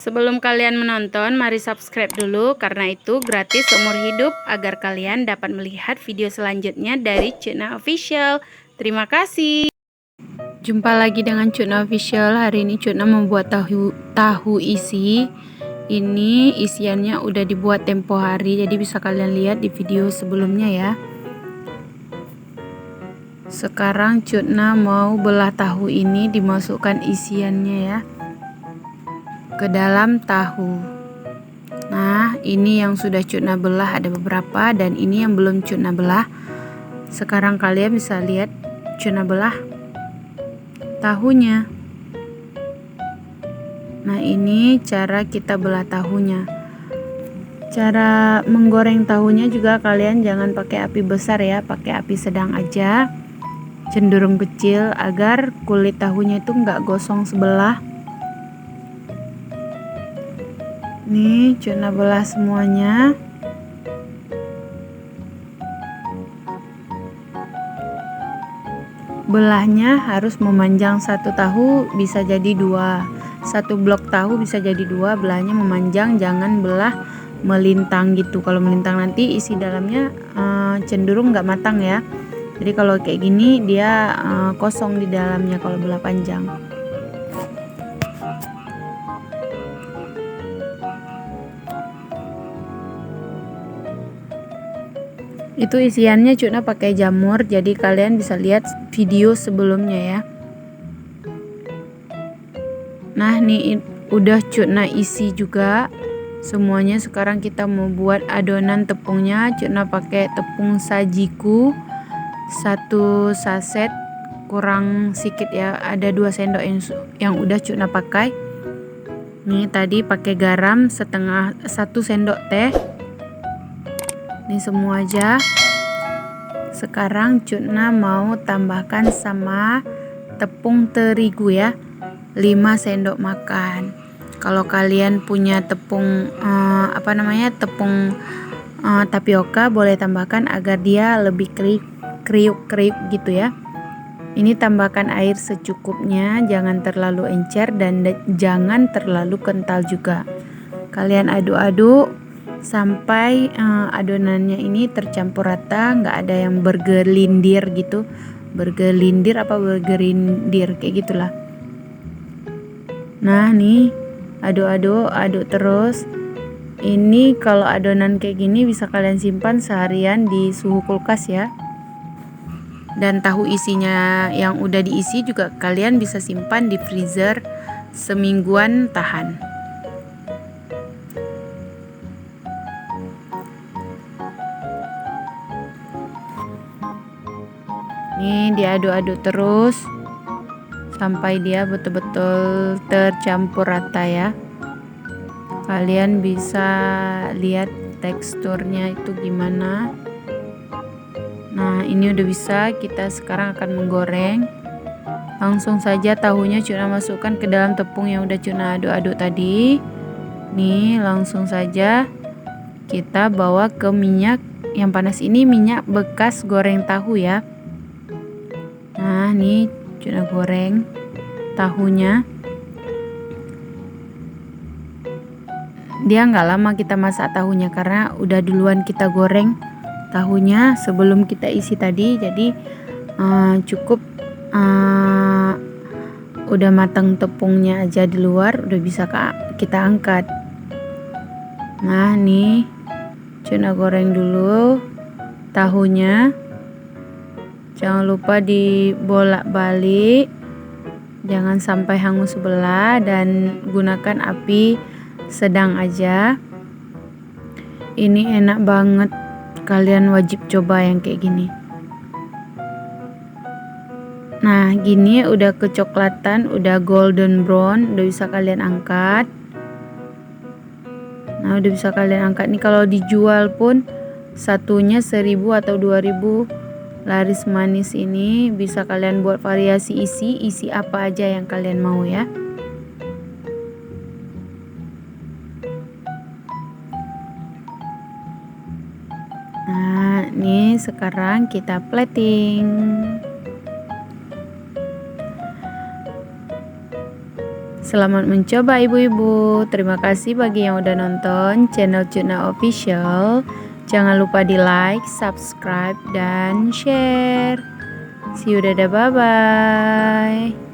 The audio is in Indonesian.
Sebelum kalian menonton, mari subscribe dulu karena itu gratis seumur hidup agar kalian dapat melihat video selanjutnya dari Cukna Official. Terima kasih. Jumpa lagi dengan Cukna Official. Hari ini Cukna membuat tahu isi. Ini isiannya udah dibuat tempo hari, jadi bisa kalian lihat di video sebelumnya ya. Sekarang Cukna mau belah tahu ini, dimasukkan isiannya ya ke dalam tahu. Nah, ini yang sudah Cukna belah ada beberapa, dan ini yang belum Cukna belah. Sekarang kalian bisa lihat Cukna belah tahunya. Nah, ini cara kita belah tahunya. Cara menggoreng tahunya juga kalian jangan pakai api besar ya, pakai api sedang aja, cenderung kecil agar kulit tahunya itu nggak gosong sebelah. Nih, Cukna belah semuanya. Belahnya harus memanjang, satu tahu bisa jadi dua, satu blok tahu bisa jadi dua. Belahnya memanjang, jangan belah melintang gitu. Kalau melintang nanti isi dalamnya cenderung nggak matang ya. Jadi kalau kayak gini dia kosong di dalamnya kalau belah panjang. Itu isiannya Cukna pakai jamur, jadi kalian bisa lihat video sebelumnya ya. Nah, nih udah Cukna isi juga semuanya. Sekarang kita mau buat adonan tepungnya. Cukna pakai tepung sajiku 1 saset, kurang sedikit ya, ada 2 sendok yang udah Cukna pakai. Nih tadi pakai garam 1 sendok teh. Ini semua aja. Sekarang Cukna mau tambahkan sama tepung terigu ya, 5 sendok makan. Kalau kalian punya tepung tepung tapioka, boleh tambahkan agar dia lebih kriuk gitu ya. Ini tambahkan air secukupnya, jangan terlalu encer dan jangan terlalu kental juga. Kalian aduk-aduk sampai adonannya ini tercampur rata, nggak ada yang bergelindir gitu, bergelindir kayak gitulah. Nah, nih aduk terus. Ini kalau adonan kayak gini bisa kalian simpan seharian di suhu kulkas ya. Dan tahu isinya yang udah diisi juga kalian bisa simpan di freezer semingguan tahan. Nih diaduk-aduk terus sampai dia betul-betul tercampur rata ya. Kalian bisa lihat teksturnya itu gimana. Nah, ini udah bisa. Kita sekarang akan menggoreng. Langsung saja tahunya Cukna masukkan ke dalam tepung yang udah Cukna aduk-aduk tadi. Nih, langsung saja kita bawa ke minyak yang panas. Ini minyak bekas goreng tahu ya. Nah, nih Cukna goreng tahunya. Dia nggak lama kita masak tahunya karena udah duluan kita goreng tahunya sebelum kita isi tadi. Jadi cukup udah matang tepungnya aja di luar, udah bisa kita angkat. Nah, nih Cukna goreng dulu tahunya. Jangan lupa dibolak-balik, jangan sampai hangus sebelah, dan gunakan api sedang aja. Ini enak banget, kalian wajib coba yang kayak gini. Nah, gini udah kecoklatan, udah golden brown, udah bisa kalian angkat. Nah, udah bisa kalian angkat. Nih kalau dijual pun satunya 1.000 atau 2.000. Laris manis ini bisa kalian buat variasi isi apa aja yang kalian mau ya. Nah, ini sekarang kita plating. Selamat mencoba ibu-ibu. Terima kasih bagi yang udah nonton channel Cutna Official. Jangan lupa di like, subscribe, dan share. See you, dadah, bye-bye.